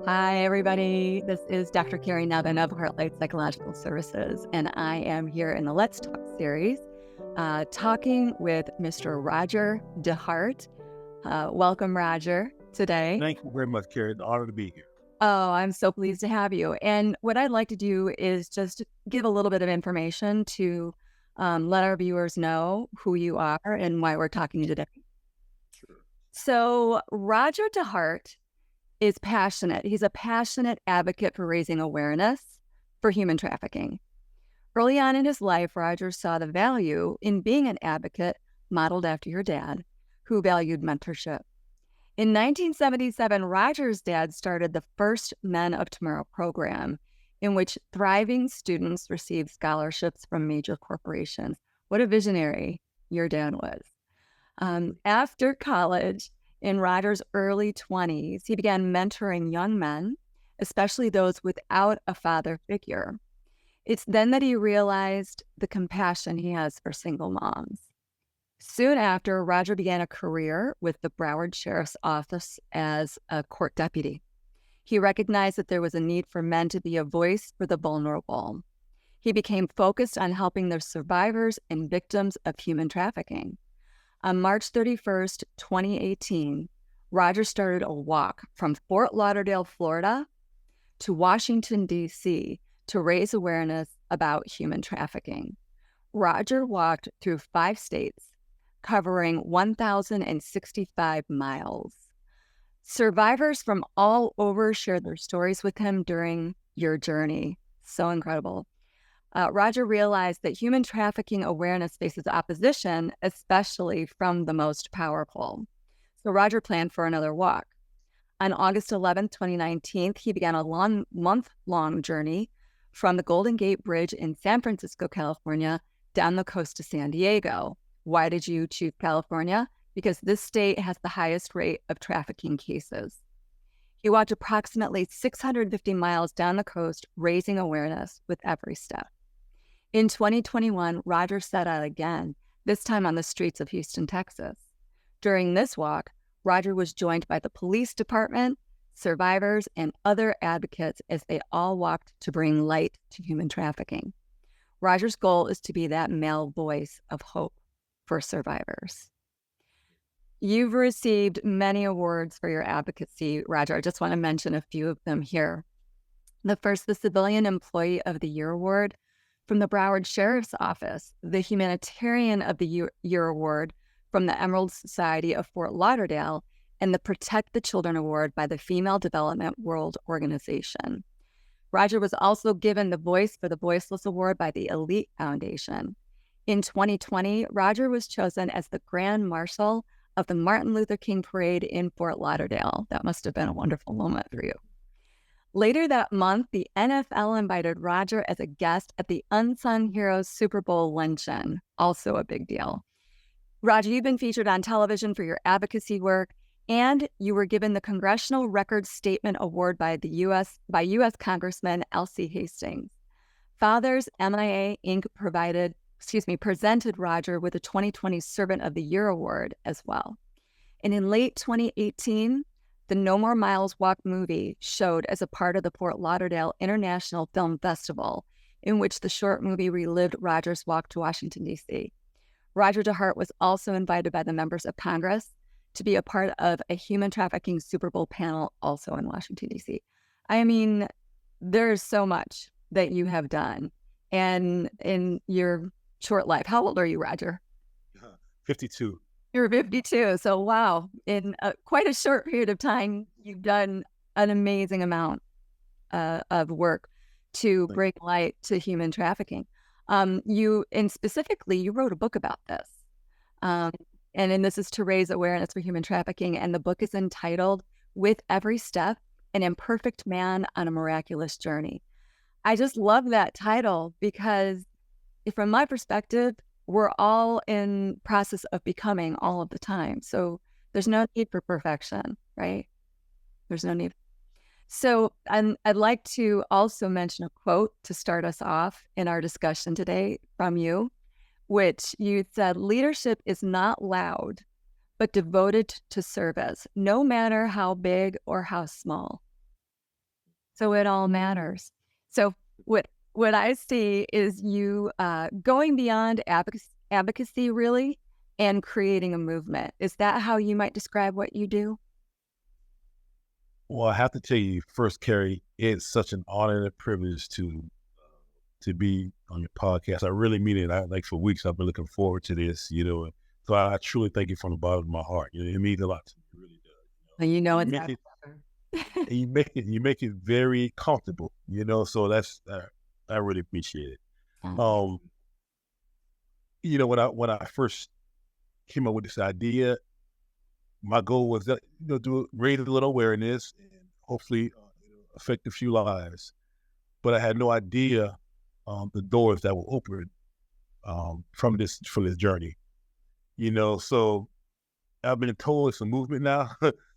Hi, everybody. This is Dr. Kerri Nevin of Heartlight Psychological Services, and I am here in the Let's Talk series talking with Mr. Roger Dehart. Welcome, Roger, today. Thank you very much, Kerri. It's an honor to be here. Oh, I'm so pleased to have you. And what I'd like to do is just give a little bit of information to let our viewers know who you are and why we're talking today. Sure. So, Roger Dehart is passionate. He's a passionate advocate for raising awareness for human trafficking. Early on in his life, Roger saw the value in being an advocate modeled after your dad, who valued mentorship. In 1977, Roger's dad started the first Men of Tomorrow program, in which thriving students received scholarships from major corporations. What a visionary your dad was. After college, in Roger's early 20s, he began mentoring young men, especially those without a father figure. It's then that he realized the compassion he has for single moms. Soon after, Roger began a career with the Broward Sheriff's Office as a court deputy. He recognized that there was a need for men to be a voice for the vulnerable. He became focused on helping the survivors and victims of human trafficking. On March 31st, 2018, Roger started a walk from Fort Lauderdale, Florida to Washington, D.C. to raise awareness about human trafficking. Roger walked through 5 states, covering 1,065 miles. Survivors from all over shared their stories with him during your journey. So incredible. Roger realized that human trafficking awareness faces opposition, especially from the most powerful. So Roger planned for another walk. On August 11th, 2019, he began a month-long journey from the Golden Gate Bridge in San Francisco, California, down the coast to San Diego. Why did you choose California? Because this state has the highest rate of trafficking cases. He walked approximately 650 miles down the coast, raising awareness with every step. In 2021, Roger set out again, this time on the streets of Houston, Texas. During this walk, Roger was joined by the police department, survivors, and other advocates as they all walked to bring light to human trafficking. Roger's goal is to be that male voice of hope for survivors. You've received many awards for your advocacy, Roger. I just want to mention a few of them here. The first, the Civilian Employee of the Year Award from the Broward Sheriff's Office, the Humanitarian of the Year Award from the Emerald Society of Fort Lauderdale, and the Protect the Children Award by the Female Development World Organization. Roger was also given the Voice for the Voiceless Award by the Elite Foundation. In 2020, Roger was chosen as the Grand Marshal of the Martin Luther King Parade in Fort Lauderdale. That must have been a wonderful moment for you. Later that month, the NFL invited Roger as a guest at the Unsung Heroes Super Bowl luncheon, also a big deal. Roger, you've been featured on television for your advocacy work, and you were given the Congressional Record Statement Award by U.S. Congressman Elsie Hastings. Fathers MIA Inc. presented Roger with the 2020 Servant of the Year Award as well. And in late 2018, the No More Miles Walk movie showed as a part of the Fort Lauderdale International Film Festival, in which the short movie relived Roger's walk to Washington, D.C. Roger Dehart was also invited by the members of Congress to be a part of a human trafficking Super Bowl panel also in Washington, D.C. I mean, there's so much that you have done. And in your short life, how old are you, Roger? 52. You're 52. So, wow, in quite a short period of time, you've done an amazing amount of work to bring light to human trafficking. Specifically, you wrote a book about this. And this is to raise awareness for human trafficking. And the book is entitled With Every Step, An Imperfect Man on a Miraculous Journey. I just love that title because from my perspective, we're all in process of becoming all of the time. So there's no need for perfection, right? There's no need. So I'd like to also mention a quote to start us off in our discussion today from you, which you said, leadership is not loud, but devoted to service, no matter how big or how small. So it all matters. So what I see is you going beyond advocacy, really, and creating a movement. Is that how you might describe what you do? Well, I have to tell you first, Kerri, it's such an honor and a privilege to be on your podcast. I really mean it. Like for weeks, I've been looking forward to this, So I truly thank you from the bottom of my heart. It means a lot to me. It really does. And you know You it's make it, and you make it very comfortable. So I really appreciate it. Um, when I first came up with this idea, my goal was that to raise a little awareness and hopefully affect a few lives. But I had no idea the doors that will open from this journey. So I've been told it's a movement now.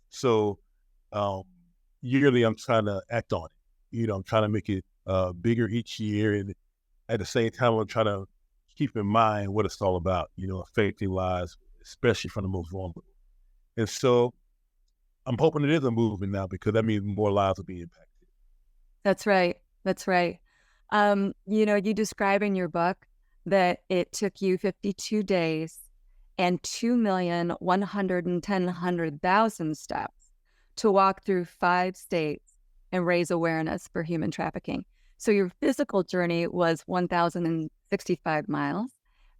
So um, yearly, I'm trying to act on it. I'm trying to make it bigger each year, and at the same time, I'm trying to keep in mind what it's all about. Affecting lives, especially from the most vulnerable. And so I'm hoping it is a movement now because that means more lives will be impacted. That's right. That's right. You describe in your book that it took you 52 days and 2,110,000 steps to walk through 5 states and raise awareness for human trafficking. So your physical journey was 1,065 miles,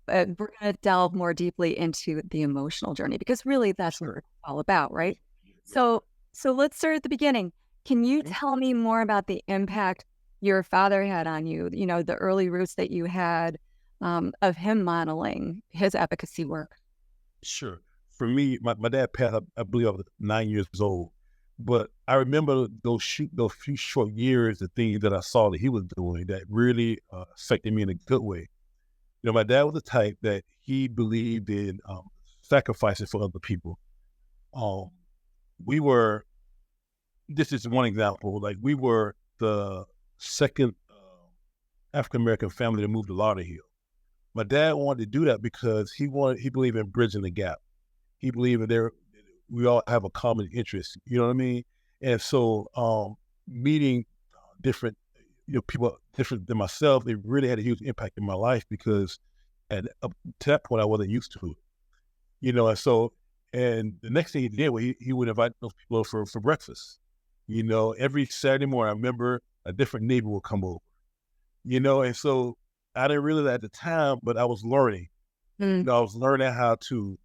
but we're going to delve more deeply into the emotional journey because really that's what it's all about, right? So, so let's start at the beginning. Can you tell me more about the impact your father had on you? The early roots that you had of him modeling his advocacy work. Sure. For me, my dad passed, I believe I was 9 years old. But I remember those few short years, the things that I saw that he was doing that really affected me in a good way. My dad was the type that he believed in sacrificing for other people. Um, we were, this is one example, like we were the second African American family to move to Lauderdale. My dad wanted to do that because he believed in bridging the gap. He believed in we all have a common interest. You know what I mean? And so meeting different people different than myself, it really had a huge impact in my life because up to that point I wasn't used to it. And the next thing he did was he would invite those people over for breakfast. Every Saturday morning, I remember a different neighbor would come over. And so I didn't realize at the time, but I was learning. I was learning how to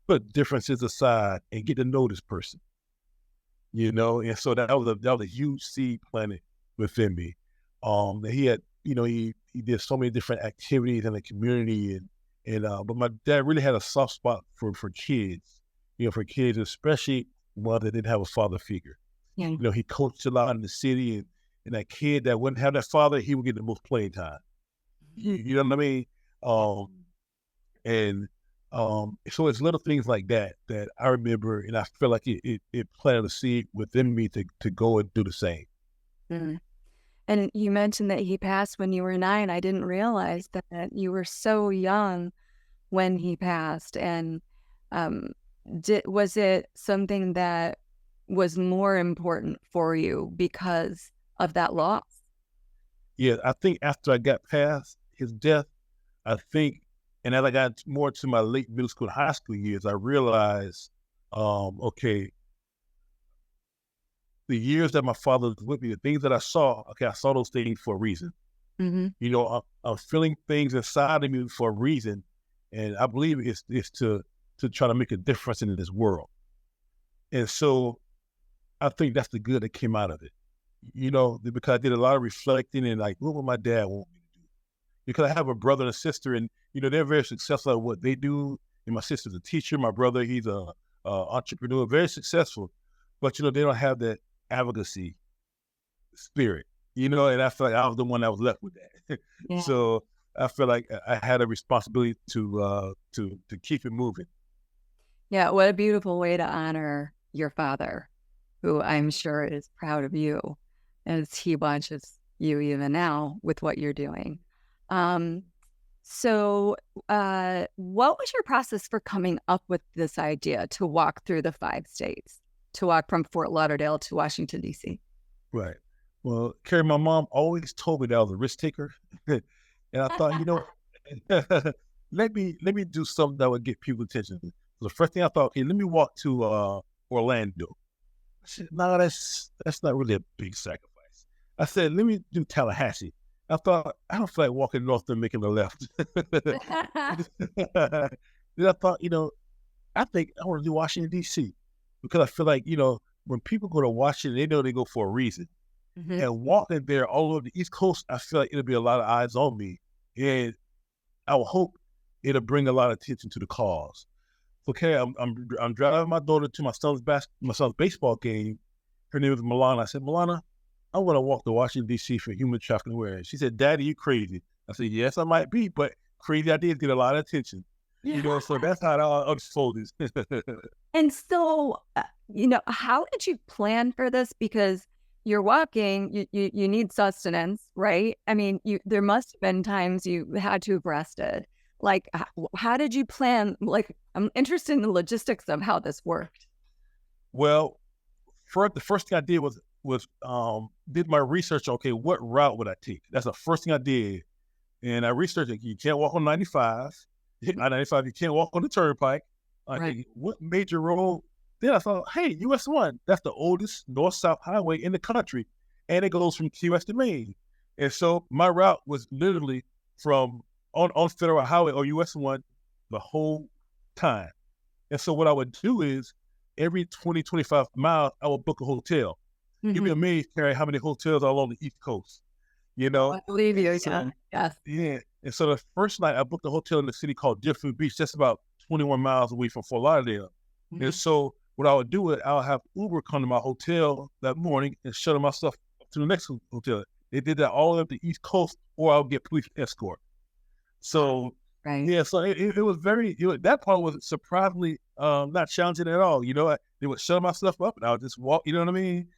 put differences aside and get to know this person. And so that was a huge seed planted within me. And he had, he did so many different activities in the community, but my dad really had a soft spot for kids, for kids, especially one that didn't have a father figure. Yeah. He coached a lot in the city, and that kid that wouldn't have that father, he would get the most playing time. You know what I mean? And so it's little things like that I remember, and I feel like it planted a seed within me to go and do the same. Mhm. And you mentioned that he passed when you were 9. I didn't realize that you were so young when he passed. And um, was it something that was more important for you because of that loss? Yeah, I think after I got past his death, I think, and as I got more to my late middle school, high school years, I realized, okay, the years that my father was with me, the things that I saw, okay, I saw those things for a reason. Mm-hmm. I'm feeling things inside of me for a reason, and I believe it's to try to make a difference in this world. And so I think that's the good that came out of it. Because I did a lot of reflecting and like, what would my dad want me to do? Because I have a brother and a sister, and they're very successful at what they do. And my sister's a teacher. My brother, he's a entrepreneur, very successful, but they don't have that advocacy spirit. And I feel like I was the one that was left with that. Yeah. So I feel like I had a responsibility to keep it moving. Yeah. What a beautiful way to honor your father, who I'm sure is proud of you as he watches you even now with what you're doing. Um, what was your process for coming up with this idea to walk through the 5 states, to walk from Fort Lauderdale to Washington, D.C.? Right. Well, Kerri, my mom always told me that I was a risk taker, and I thought, let me do something that would get people's attention. So the first thing I thought, okay, let me walk to Orlando. I said, no, that's not really a big sacrifice. I said, let me do Tallahassee. I thought, I don't feel like walking north and making a left. Then I thought, I think I want to do Washington, D.C. because I feel like, when people go to Washington, they know they go for a reason. Mhm. And walking there all over the East Coast, I feel like it'll be a lot of eyes on me. And I will hope it'll bring a lot of attention to the cause. Okay, I'm driving my daughter to my son's baseball game. Her name is Milana. I said, Milana, I want to walk to Washington, D.C. for human trafficking awareness. She said, Daddy, you crazy. I said, yes, I might be, but crazy ideas get a lot of attention. So that's how it all unfolded. And so, how did you plan for this? Because you're walking, you need sustenance, right? I mean, there must have been times you had to have rested. Like, how did you plan? Like, I'm interested in the logistics of how this worked. Well, the first thing I did was did my research. Okay, what route would I take? That's the first thing I did, and I researched it. You can't walk on 95. I-95. You can't walk on the turnpike. Right. What major road? Then I thought, hey, US 1. That's the oldest north-south highway in the country, and it goes from Key West to Maine. And so my route was literally from on Federal Highway or US 1 the whole time. And so what I would do is every 20, 25 miles, I would book a hotel. You'd be amazed, Kerri, how many hotels are along the East Coast, I believe you. So, Yes. yeah. And so the first night I booked a hotel in the city called Deerfield Beach, just about 21 miles away from Fort Lauderdale. And so what I would do is I would have Uber come to my hotel that morning and shuttle myself up to the next hotel. They did that all up the East Coast, or I would get police escort. So Right. yeah, so it was that part was surprisingly not challenging at all. They would shut myself up and I would just walk, you know what I mean?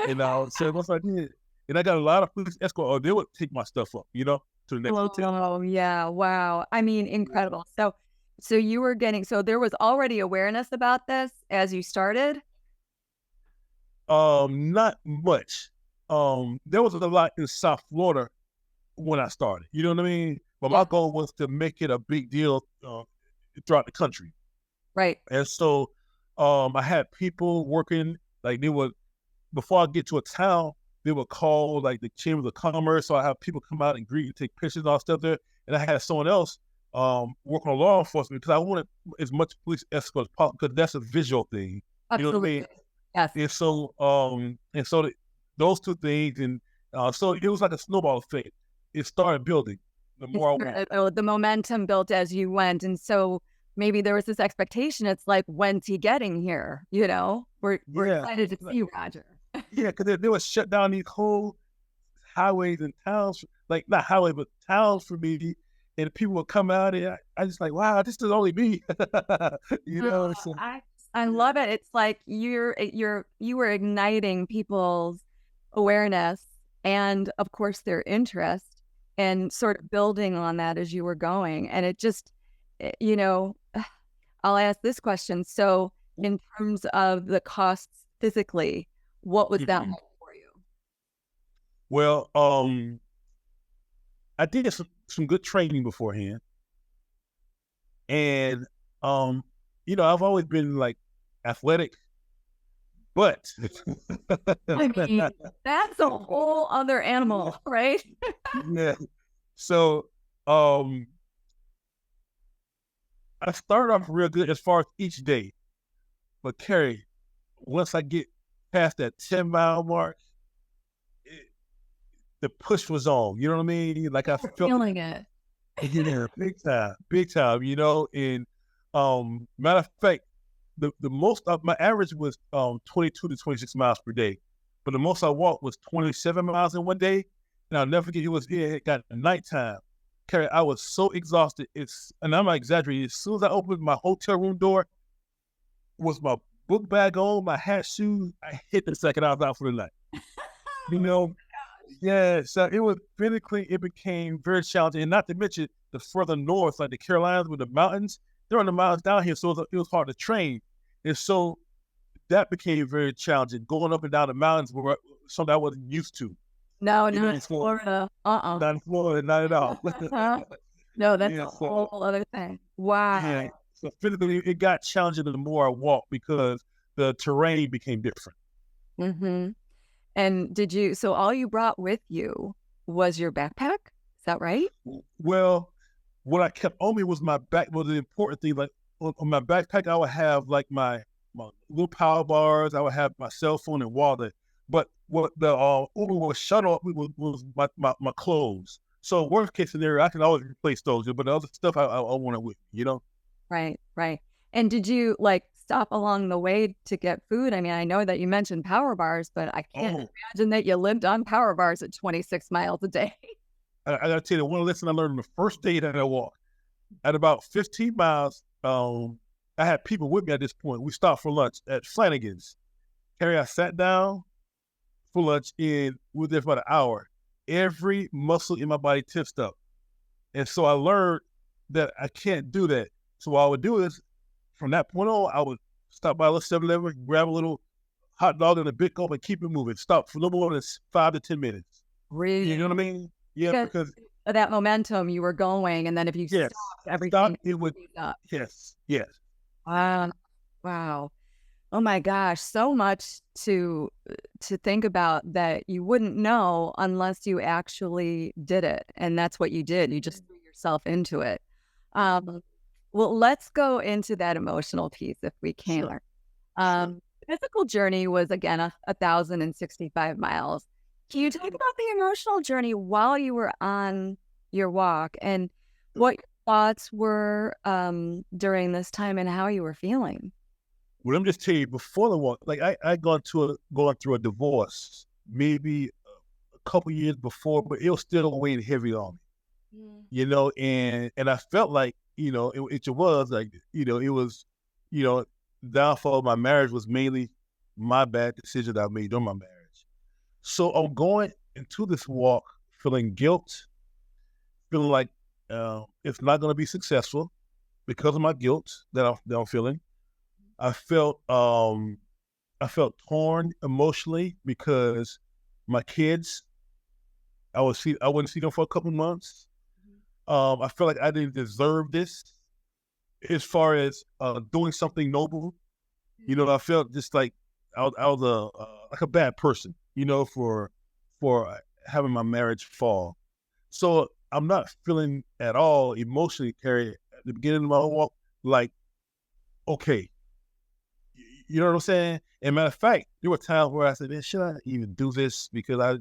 And I would say, once I did, and I got a lot of police escort, or they would take my stuff up, to the next hotel. Oh, yeah. Wow. I mean, incredible. So you were so there was already awareness about this as you started? Not much. There was a lot in South Florida when I started. You know what I mean? But my goal was to make it a big deal throughout the country. Right. And so I had people working, like before I get to a town, they would call like the Chamber of Commerce. So I have people come out and greet and take pictures and all stuff there. And I had someone else working on law enforcement because I wanted as much police escort as possible because that's a visual thing. Absolutely. You know what I mean? Yes. And so those two things, and so it was like a snowball effect. It started building the more I went. The momentum built as you went. And so maybe there was this expectation. It's like, when's he getting here? We're excited to see Roger. Yeah, because they would shut down these whole highways and towns, like not highway, but towns for me. And people would come out and I just like, wow, this is only me. So, I love it. It's like you were igniting people's awareness and of course their interest and sort of building on that as you were going. And it just, I'll ask this question. So in terms of the costs physically, what was that like for you? Well, I did some good training beforehand. And, I've always been like athletic, but I mean, that's a whole other animal, right? yeah. So, I started off real good as far as each day, but Kerri, once I get past that 10-mile mark, the push was on. You know what I mean? Like I felt Feeling it. Yeah, big time. And matter of fact, the most of my average was 22 to 26 miles per day, but the most I walked was 27 miles in one day. And I'll never forget, it got nighttime. Kerri, I was so exhausted. And I'm not exaggerating. As soon as I opened my hotel room door, was my book bag on, my hat, shoes, I hit the second I was out for the night. Yeah, so it became very challenging. And not to mention the further north, like the Carolinas with the mountains, they're on the mountains down here, so it was hard to train. And so that became very challenging, going up and down the mountains were something I wasn't used to. No, You know, not in Florida. Uh-uh. not in Florida, not at all. No, that's a Yeah, so whole other thing. Wow. yeah, so physically it got challenging the more I walked because the terrain became different. Hmm. And so all you brought with you was your backpack? Is that right? Well, what I kept on me was my back. Well, the important thing, like on my backpack, I would have like my little power bars. I would have my cell phone and wallet. But what the Uber was shut off was my clothes. So worst case scenario, I can always replace those. But the other stuff I want to with me, you know. Right, right. And did you like stop along the way to get food? I mean, I know that you mentioned power bars, but I can't Oh, imagine that you lived on power bars at 26 miles a day. I gotta tell you one lesson I learned on the first day that I walked. At about 15 miles, I had people with me at this point. We stopped for lunch at Flanagan's. Kerri, I sat down for lunch and we were there for about an hour. Every muscle in my body tensed up. And so I learned that I can't do that. So what I would do is from that point on, I would stop by a little 7-Eleven, grab a little hot dog and a Big Gulp and keep it moving. Stop for no more than 5 to 10 minutes. You know Really? what I mean? Yeah, Because because of that momentum you were going, and then if you yes, stopped, stop, everything it would, speeds up. yes, yes. Wow. Wow. Oh my gosh, so much to think about that you wouldn't know unless you actually did it. And that's what you did. You just threw yourself into it. Um, well, let's go into that emotional piece if we Sure, can. sure. Physical journey was again 1,065 miles. Can you talk about the emotional journey while you were on your walk and what your thoughts were during this time and how you were feeling? Well, let me just tell you, before the walk, like I gone through a divorce maybe a couple years before, but it was still weighing heavy on me, Mm. you know, and I felt like, you know, it was like, you know, it was, you know, downfall of my marriage was mainly my bad decision that I made during my marriage. So I'm going into this walk feeling guilt, feeling like it's not going to be successful because of my guilt that I'm feeling. I felt I felt torn emotionally because my kids, I wouldn't see them for a couple months. I felt like I didn't deserve this as far as doing something noble. You know, I felt just like I was like a bad person, you know, for having my marriage fall. So I'm not feeling at all emotionally, Kerri, at the beginning of my walk, like, okay, you know what I'm saying? And matter of fact, there were times where I said, man, should I even do this? Because I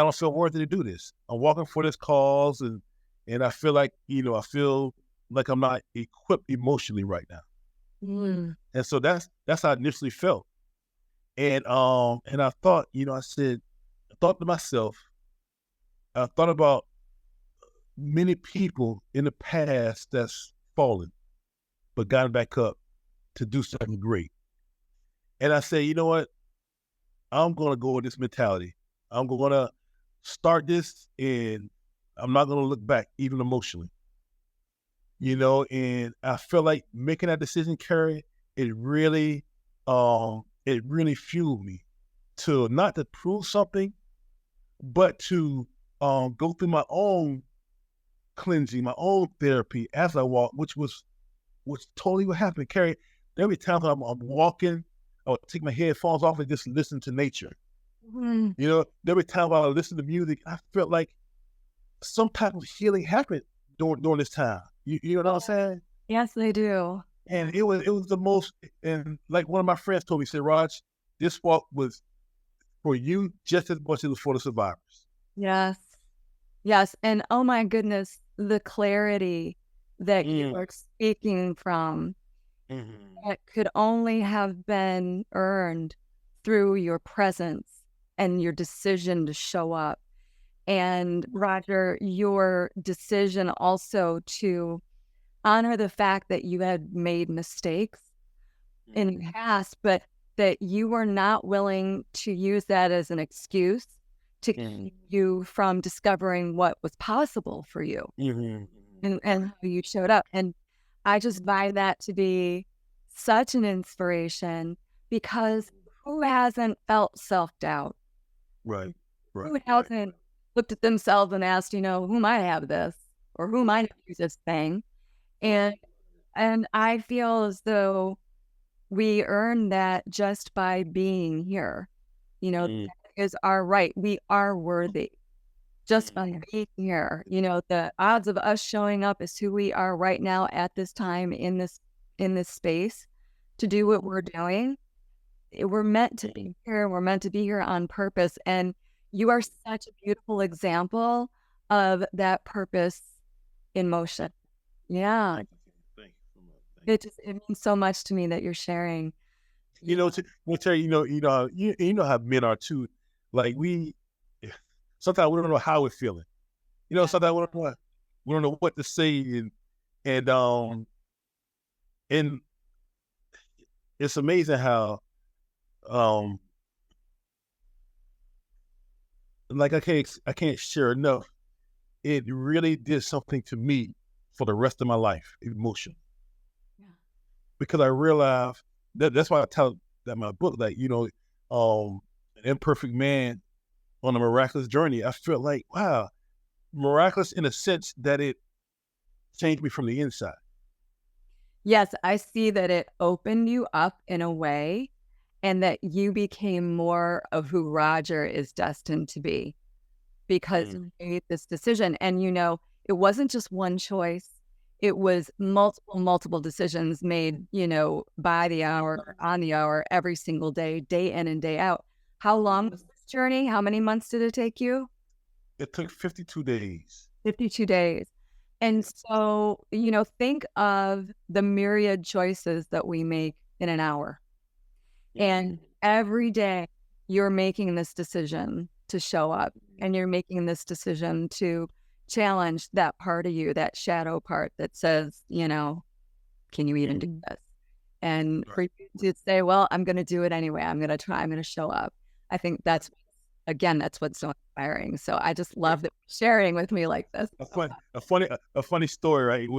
don't feel worthy to do this. I'm walking for this cause and I feel like, you know, I feel like I'm not equipped emotionally right now. Mm. And so that's how I initially felt. And I thought, you know, I thought to myself, I thought about many people in the past that's fallen, but gotten back up to do something great. And I say, you know what? I'm gonna go with this mentality. I'm gonna start this and I'm not gonna look back, even emotionally. You know, and I feel like making that decision, Kerri, it really fueled me to not to prove something, but to go through my own cleansing, my own therapy as I walk, which totally what happened, Kerri. Every time I'm walking, I would take my headphones off and just listen to nature. Mm. You know, every time I listen to music, I felt like some type of healing happened during this time. You know what I'm saying? Yes, they do. And it was the most. And like one of my friends told me, he said, Raj, this walk was for you just as much as it was for the survivors. Yes. Yes. And oh my goodness, the clarity that you Mm, are speaking from, mhm, it could only have been earned through your presence and your decision to show up. And Roger, your decision also to honor the fact that you had made mistakes in the past, but that you were not willing to use that as an excuse to mhm, keep you from discovering what was possible for you mhm, and how you showed up. And I just find that to be such an inspiration because who hasn't felt self doubt? Right. Right. Who hasn't looked at themselves and asked, who might have this or who might use this thing? And I feel as though we earn that just by being here. Mm. That is our right. We are worthy just by being here. The odds of us showing up as who we are right now at this time in this space to do what we're doing. We're meant to be here. We're meant to be here on purpose. And you are such a beautiful example of that purpose in motion. Yeah. Thank you. Thank you so much. Thank you. It means so much to me that you're sharing. We'll tell you, you know how men are too. Like sometimes we don't know how we're feeling. Sometimes we don't know what to say, and and it's amazing how like I can't share enough. It really did something to me for the rest of my life, emotion, Yeah. because I realized that's why I tell that in my book, like, an imperfect man on a miraculous journey. I felt like, wow, miraculous in a sense that it changed me from the inside. Yes, I see that it opened you up in a way and that you became more of who Roger is destined to be because you made this decision. And, it wasn't just one choice. It was multiple decisions made, by the hour, on the hour, every single day, day in and day out. How long was this journey? How many months did it take you? It took 52 days. 52 days. And so, think of the myriad choices that we make in an hour. And every day you're making this decision to show up and you're making this decision to challenge that part of you, that shadow part that says, can you even do this? And for you to say, well, I'm going to do it anyway. I'm going to try. I'm going to show up. I think that's what's so inspiring. So I just love that you're sharing with me like this. A funny story, right?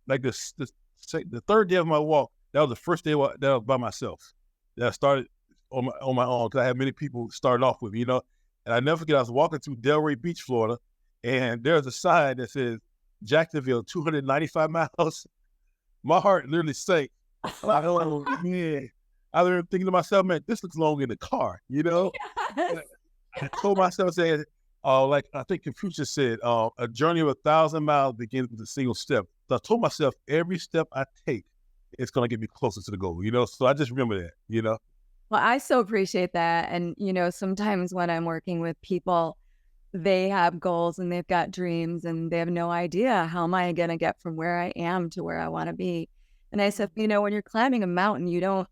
Like the third day of my walk, that was the first day that I was by myself. That I started on my own, because I had many people starting off with me, And I never forget, I was walking through Delray Beach, Florida, and there's a sign that says Jacksonville, 295 miles. My heart literally sank. Man. I was thinking to myself, man, this looks long in the car, Yes. I told myself, saying, like I think Confucius said, a journey of 1,000 miles begins with a single step. So I told myself, every step I take, it's going to get me closer to the goal, So I just remember that, Well, I so appreciate that. And, sometimes when I'm working with people, they have goals and they've got dreams and they have no idea, how am I going to get from where I am to where I want to be? And I said, when you're climbing a mountain, you don't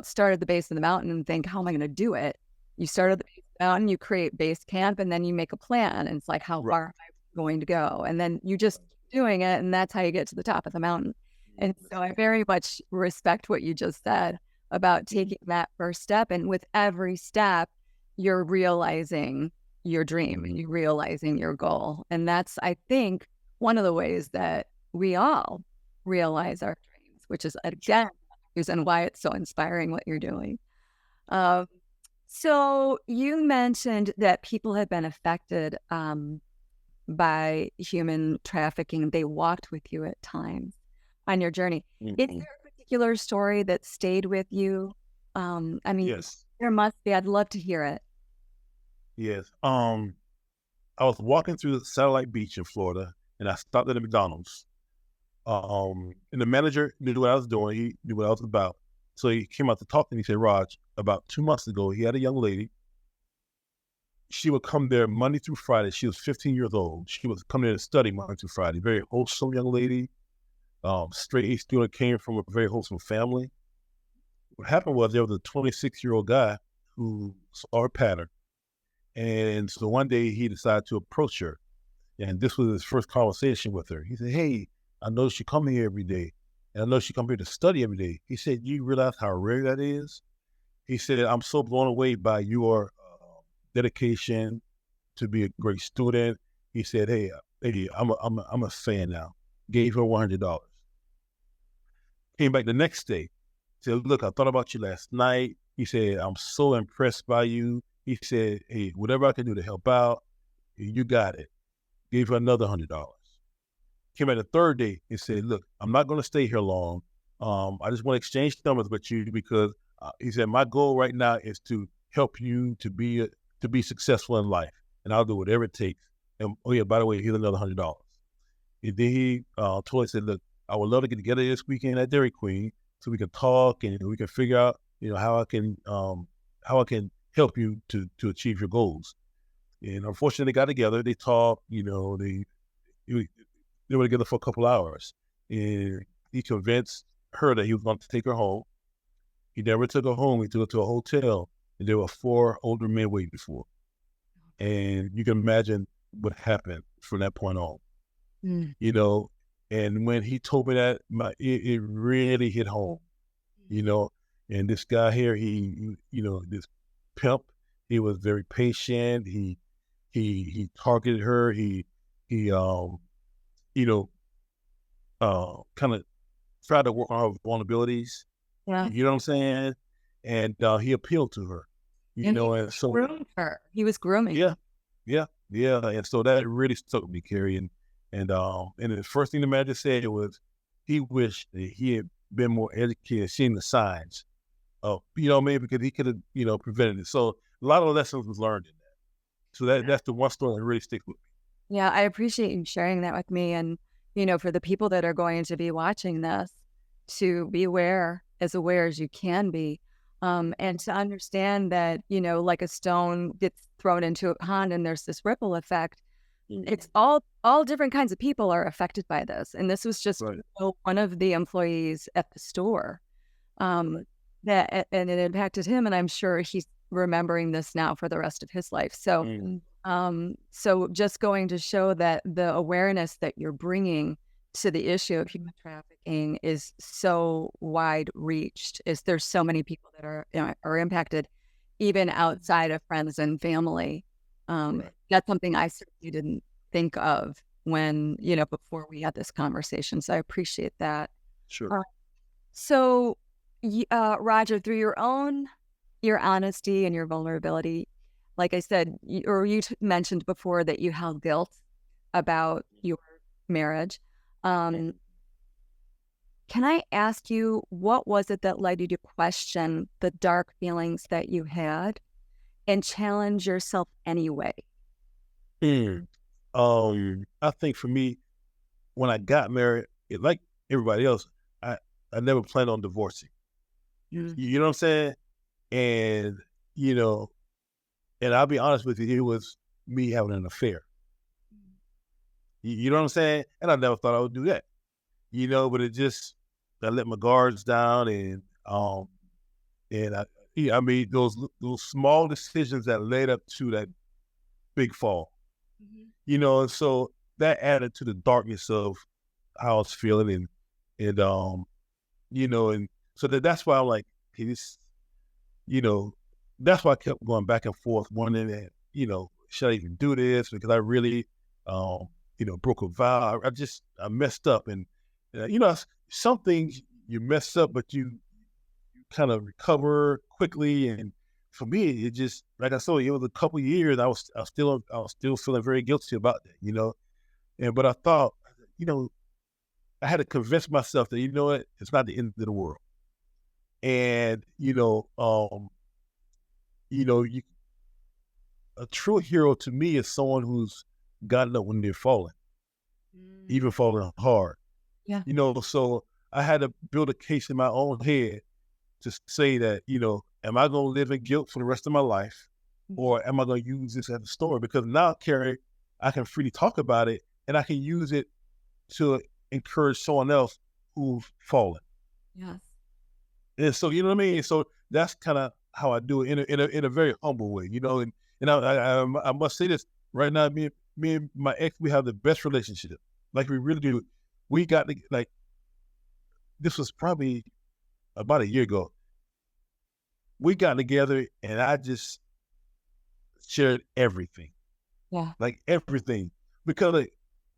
start at the base of the mountain and think, how am I going to do it? You start at the base of the mountain, you create base camp, and then you make a plan. And it's like, how far am I going to go? And then you just keep doing it. And that's how you get to the top of the mountain. And so I very much respect what you just said about taking that first step. And with every step, you're realizing your dream and you're realizing your goal. And that's, I think, one of the ways that we all realize our dreams, which is, again, and why it's so inspiring what you're doing. So you mentioned that people have been affected by human trafficking. They walked with you at times on your journey. Is there a particular story that stayed with you? Yes. There must be. I'd love to hear it. Yes. I was walking through Satellite Beach in Florida, and I stopped at a McDonald's. And the manager knew what I was doing. He knew what I was about. So he came out to talk to me. He said, Raj, about 2 months ago, he had a young lady. She would come there Monday through Friday. She was 15 years old. She was coming there to study Monday through Friday. Very wholesome young lady. Straight A student, came from a very wholesome family. What happened was, there was a 26-year-old guy who saw her pattern. And so one day he decided to approach her. And this was his first conversation with her. He said, hey, I noticed you come here every day. And I know you come here to study every day. He said, do you realize how rare that is? He said, I'm so blown away by your dedication to be a great student. He said, hey, I'm a fan now. Gave her $100. Came back the next day. Said, look, I thought about you last night. He said, I'm so impressed by you. He said, "Hey, whatever I can do to help out, you got it." Gave her another $100. Came back the third day and said, "Look, I'm not going to stay here long. I just want to exchange numbers with you because," he said, "my goal right now is to help you to be successful in life, and I'll do whatever it takes." And oh yeah, by the way, here's another $100. And then he told us, said, "Look, I would love to get together this weekend at Dairy Queen so we can talk and we can figure out, how I can help you to achieve your goals." And unfortunately, they got together. They talked. They were together for a couple hours, and he convinced her that he was going to take her home. He never took her home. He took her to a hotel, and there were 4 older men waiting for her. And you can imagine what happened from that point on. Mm. And when he told me that, it really hit home. And this guy here, this pimp, he was very patient. He targeted her. He kind of tried to work on her vulnerabilities. Yeah. You know what I'm saying? And he appealed to her. And And so groomed her. He was grooming. yeah, yeah, yeah. And so that really stuck with me, Kerri. And the first thing the manager said was he wished that he had been more educated, seen the signs of, maybe because he could have, prevented it. So a lot of lessons was learned in that. So that's the one story that really sticks with me. Yeah, I appreciate you sharing that with me. And, for the people that are going to be watching this, to be aware as you can be, and to understand that, like a stone gets thrown into a pond and there's this ripple effect. It's all different kinds of people are affected by this. And this was just Right. one of the employees at the store, that, and it impacted him. And I'm sure he's remembering this now for the rest of his life. So, so just going to show that the awareness that you're bringing to the issue of human trafficking is so wide reached. There's so many people that are impacted, even outside of friends and family. Right. That's something I certainly didn't think of when, before we had this conversation. So I appreciate that. Sure. So, Roger, through your honesty and your vulnerability, like I said, you mentioned before that you held guilt about your marriage. Can I ask you, what was it that led you to question the dark feelings that you had and challenge yourself anyway? I think for me, when I got married, like everybody else, I never planned on divorcing. You know what I'm saying? And, and I'll be honest with you, it was me having an affair. You know what I'm saying? And I never thought I would do that, but I let my guards down, and I made those small decisions that led up to that big fall, and so that added to the darkness of how I was feeling, and and so that's why I'm like, hey, that's why I kept going back and forth, wondering that, should I even do this? Because I really, broke a vow. I messed up, and some things you mess up, but you kind of recover quickly. And for me, it just, like I said, it was a couple of years. I was still feeling very guilty about that, but I thought, I had to convince myself that, what, it's not the end of the world. And, a true hero to me is someone who's gotten up when they're falling, even falling hard. Yeah. So I had to build a case in my own head to say that, am I going to live in guilt for the rest of my life, or am I going to use this as a story? Because now, Kerri, I can freely talk about it, and I can use it to encourage someone else who's fallen. Yes. And so, you know what I mean? So that's kind of how I do it in a very humble way, and I must say this right now, me and my ex, we have the best relationship. Like, we really do. We got this was probably about a year ago. We got together, and I just shared everything. Yeah. Like everything. Because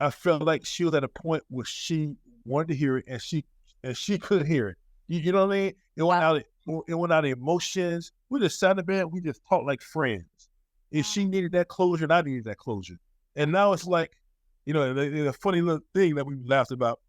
I felt like she was at a point where she wanted to hear it, and she could hear it. You know what I mean? It it went out of emotions. We just sat in bed. We just talked like friends. If she needed that closure, and I needed that closure. And now it's like, the funny little thing that we laughed about.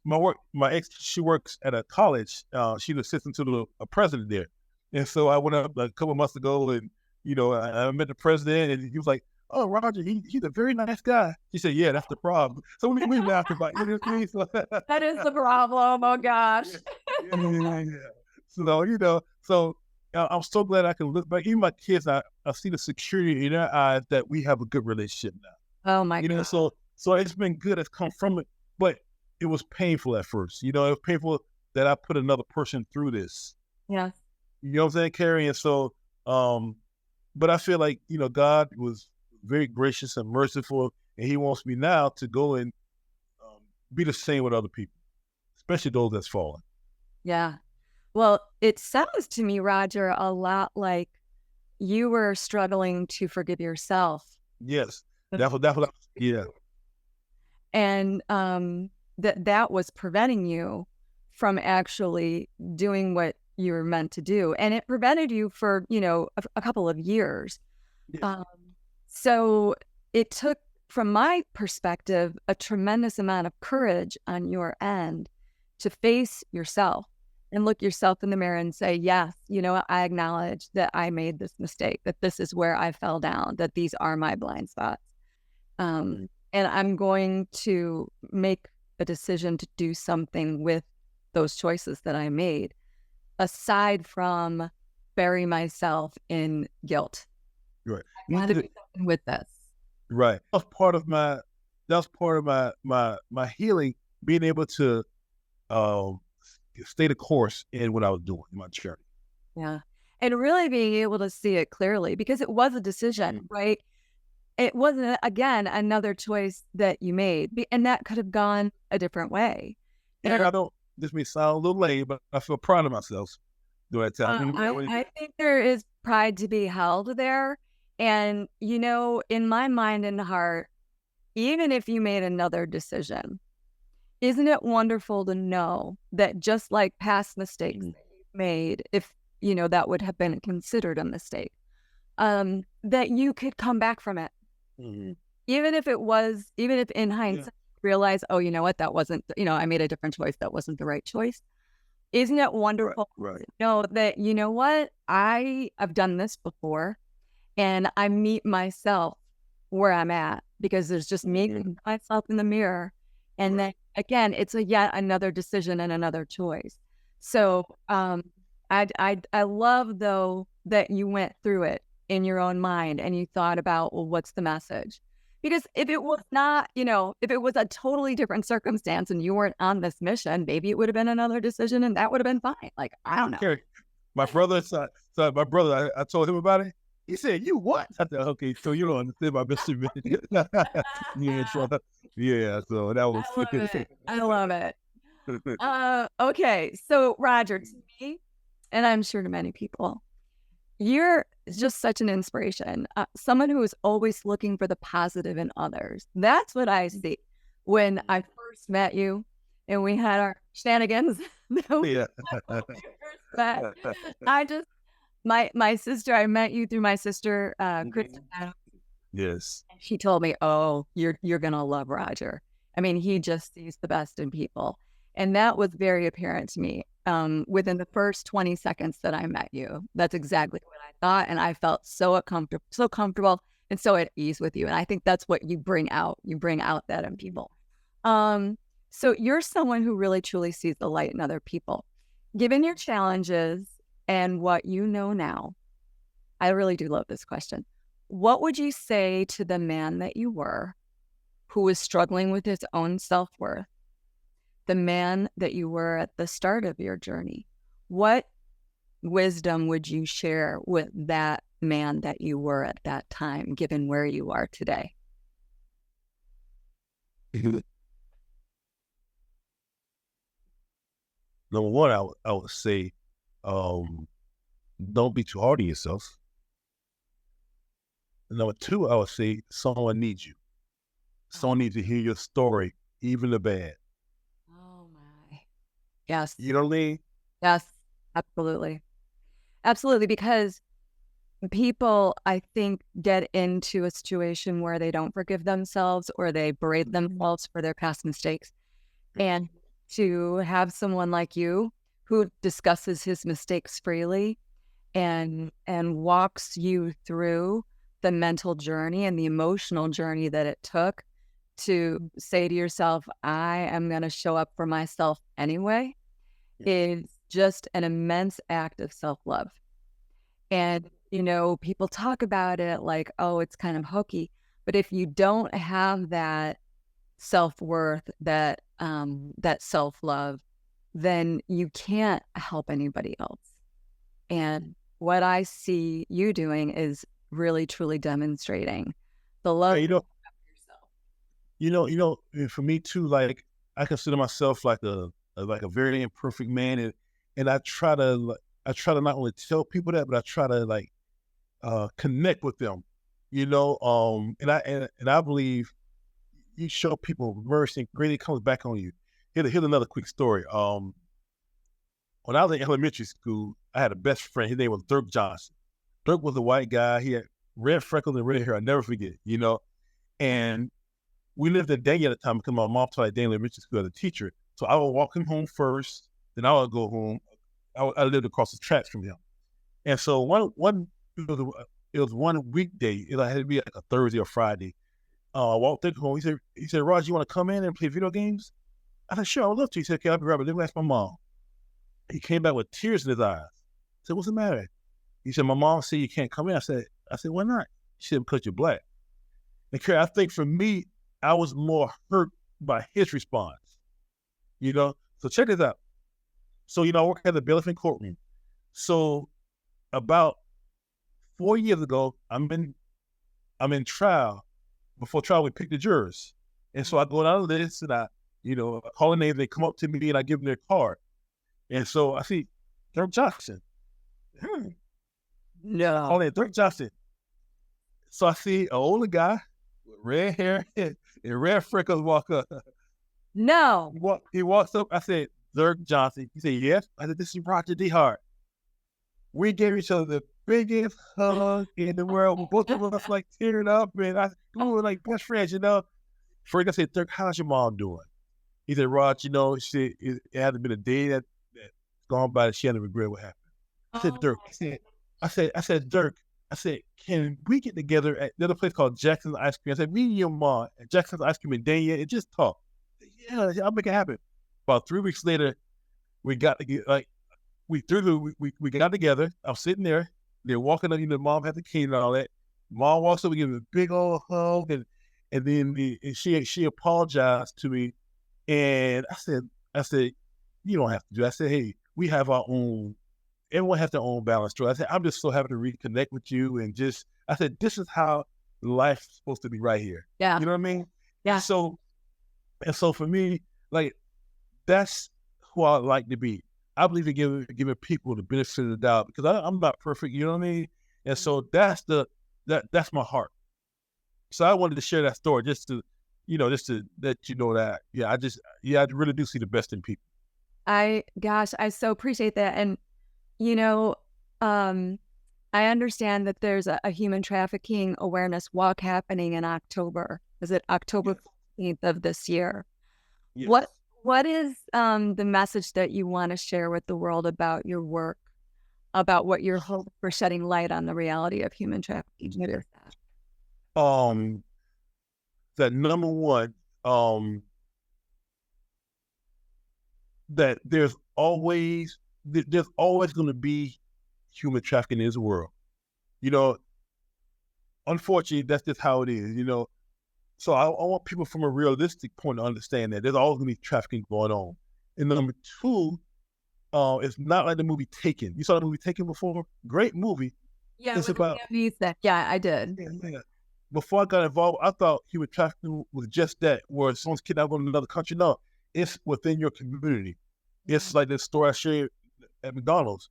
My ex, she works at a college. She's an assistant to a president there. And so I went up a couple months ago, and I met the president, and he was like, "Oh, Roger, he's a very nice guy." She said, "Yeah, that's the problem." So we laughed about it. So, That is the problem. Oh gosh. yeah. So I'm so glad I can look back. Even my kids, I see the security in their eyes that we have a good relationship now. Oh my God. So it's been good. It's come from it, but it was painful at first. It was painful that I put another person through this. Yes. You know what I'm saying, Kerri? And so, but I feel like, God was very gracious and merciful, and he wants me now to go and be the same with other people, especially those that's fallen. Yeah. Well, it sounds to me, Roger, a lot like you were struggling to forgive yourself. Yes. That's what yeah. And that was preventing you from actually doing what you were meant to do. And it prevented you for, a couple of years. Yeah. So it took, from my perspective, a tremendous amount of courage on your end to face yourself and look yourself in the mirror and say, yes, I acknowledge that I made this mistake, that this is where I fell down, that these are my blind spots. And I'm going to make a decision to do something with those choices that I made, aside from bury myself in guilt. Right. I want to do something with this. Right. That's part of my healing, being able to stay the course in what I was doing in my journey. Yeah. And really being able to see it clearly, because it was a decision, right? It wasn't, again, another choice that you made, and that could have gone a different way. Yeah, this may sound a little lame, but I feel proud of myself during that time. I think there is pride to be held there. And, in my mind and heart, even if you made another decision, isn't it wonderful to know that just like past mistakes that you've made, if, that would have been considered a mistake, that you could come back from it. Mm-hmm. Even if in hindsight, you realize, oh, you know what, that wasn't, I made a different choice. That wasn't the right choice. Isn't it wonderful right. to know that, what, I've done this before, and I meet myself where I'm at, because there's just me myself in the mirror. And then again, it's yet another decision and another choice. So I love, though, that you went through it in your own mind and you thought about, well, what's the message? Because if it was not, if it was a totally different circumstance and you weren't on this mission, maybe it would have been another decision and that would have been fine. Like, I don't know. Kerri, my brother, I told him about it. He said, "You what?" I said, "Okay, so you don't understand my mission." Yeah, so that was. I love it. Okay, so Roger, to me, and I'm sure to many people, you're just such an inspiration. Someone who is always looking for the positive in others. That's what I see when I first met you and we had our shenanigans. Yeah. My sister, I met you through my sister, Kristen. Yes. She told me, "Oh, you're gonna love Roger." I mean, he just sees the best in people, and that was very apparent to me within the first 20 seconds that I met you. That's exactly what I thought, and I felt so comfortable, and so at ease with you. And I think that's what you bring out. You bring out that in people. So you're someone who really truly sees the light in other people. Given your challenges and what you know now, I really do love this question. What would you say to the man that you were, who was struggling with his own self-worth, the man that you were at the start of your journey? What wisdom would you share with that man that you were at that time, given where you are today? Number one, I would say, don't be too hard on yourself. Number two, I would say someone needs you. Someone needs to hear your story, even the bad. Oh my. Yes. You know what I mean? Yes. Absolutely. Absolutely. Because people, I think, get into a situation where they don't forgive themselves or they berate themselves for their past mistakes. And to have someone like you who discusses his mistakes freely and walks you through the mental journey and the emotional journey that it took to say to yourself, I am going to show up for myself anyway, is just an immense act of self-love. And, people talk about it like, oh, it's kind of hokey. But if you don't have that self-worth, that self-love, then you can't help anybody else. And what I see you doing is really, truly demonstrating the love Hey, for yourself. and for me too, like I consider myself like a very imperfect man, and I try to not only tell people that, but I try to like connect with them, and I believe you show people mercy and greatly comes back on you. Here's another quick story. When I was in elementary school, I had a best friend. His name was Dirk Johnson. Dirk was a white guy. He had red freckles and red hair. I'll never forget. And we lived in Daniel at the time because my mom taught at Daniel Elementary School as a teacher. So I would walk him home first, then I would go home. I lived across the tracks from him. And so it was one weekday. It had to be like a Thursday or Friday. I walked in home. He said, Roger, you want to come in and play video games? I said, sure, I would love to. He said, okay, I'll be right back. Let me ask my mom. He came back with tears in his eyes. I said, what's the matter? He said, my mom said you can't come in. I said, why not? She said, because you're black. And Kerri, I think for me, I was more hurt by his response, So check this out. So, I work at the bailiff in courtroom. So about 4 years ago, I'm in trial. Before trial, we pick the jurors. And so I go down the list and I call the names, they come up to me and I give them their card. And so I see Dirk Johnson. No. Oh, Dirk Johnson. So I see an older guy with red hair and red freckles walk up. No. He walks up. I said, Dirk Johnson. He said, yes. I said, this is Roger Dehart. We gave each other the biggest hug in the world. Both of us like tearing up, and we were like best friends, First I said, Dirk, how's your mom doing? He said, Rod, it hasn't been a day that's gone by that she hadn't regret what happened. I said, Dirk, I said, Dirk, I said, can we get together at the other place called Jackson's Ice Cream? I said, me and your mom at Jackson's Ice Cream in Dania and just talk. Yeah, I'll make it happen. About 3 weeks later, we got to get we got together. I'm sitting there. They're walking up. Mom had the key and all that. Mom walks up and gives me a big old hug, and then she apologized to me, and I said, you don't have to do that. I said, hey, we have our own. Everyone has their own balance. I said, I'm just so happy to reconnect with you, and I said, this is how life's supposed to be right here. Yeah. You know what I mean? Yeah. And so for me, like that's who I like to be. I believe in giving people the benefit of the doubt because I'm not perfect, you know what I mean? And so that's that's my heart. So I wanted to share that story just to let you know that, I really do see the best in people. I so appreciate that. And, I understand that there's a human trafficking awareness walk happening in October. Is it October 15th of this year? Yes. What is the message that you want to share with the world about your work, about what you're hoping for shedding light on the reality of human trafficking? What is that? That number one, that there's always going to be human trafficking in this world. Unfortunately, that's just how it is. So I want people from a realistic point to understand that there's always going to be trafficking going on. And number two, it's not like the movie Taken. You saw the movie Taken before? Great movie. Yeah, it's about. Yeah, I did. Yeah. Before I got involved, I thought human trafficking was just that, where someone's kidnapped in another country. No, it's within your community. It's like the story I shared at McDonald's.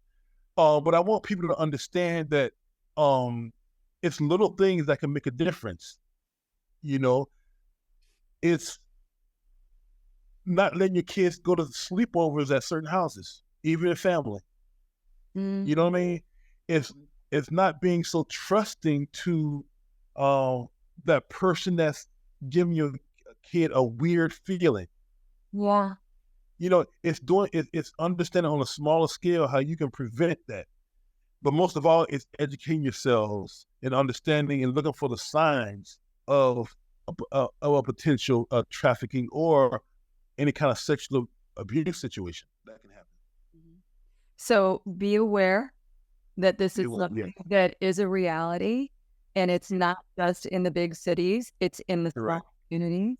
But I want people to understand that it's little things that can make a difference. It's not letting your kids go to sleepovers at certain houses, even in family. Mm, You know what I mean? It's it's not being so trusting to uh, that person that's giving your kid a weird feeling. yeah. It's understanding on a smaller scale how you can prevent that. But most of all, it's educating yourselves and understanding and looking for the signs of a potential trafficking or any kind of sexual abuse situation that can happen. Mhm. So be aware that this is Yeah, something that is a reality, and it's yeah, not just in the big cities, it's in the correct. small communities,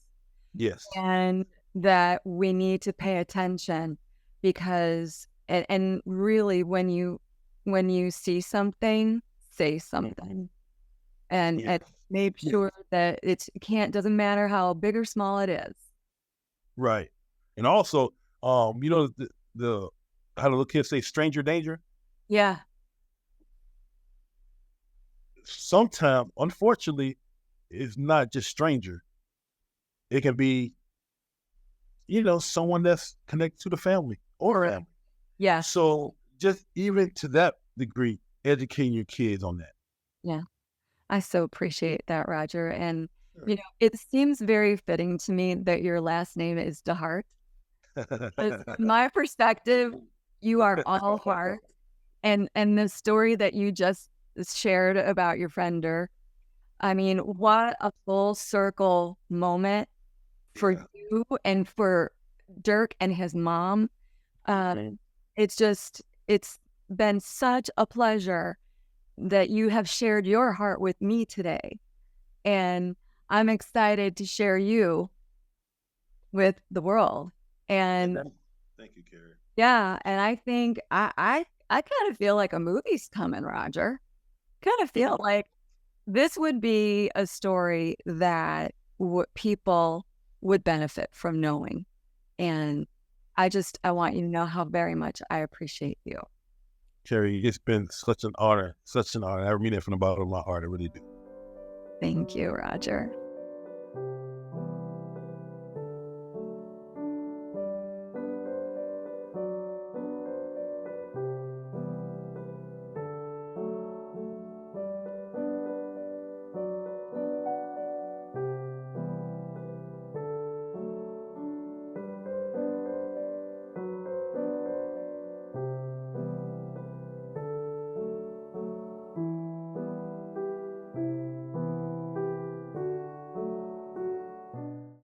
Yes, and that we need to pay attention because and really when you see something, say something yes, and make yeah, sure that doesn't matter how big or small it is. right. And also, the how the little kids say, "Stranger danger." Yeah. Sometimes, unfortunately, it's not just stranger. It can be, someone that's connected to the family or Correct. family. Yes. So just even to that degree, educating your kids on that. Yeah. I so appreciate that, Roger. And, Sure. it seems very fitting to me that your last name is Dehart. 'Cause from my perspective, you are all heart. And the story that you just shared about your friend Dirk, I mean, what a full circle moment for Yeah. you and for Dirk and his mom. Um, it's been such a pleasure that you have shared your heart with me today. And I'm excited to share you with the world. And Thank thank you, Kerri. yeah, and I think I kind of feel like a movie's coming, Roger. Kind of feel like this would be a story that people would benefit from knowing. And I want you to know how very much I appreciate you. Kerri, it's been such an honor, such an honor. I mean it from the bottom of my heart. I really do. Thank you, Roger.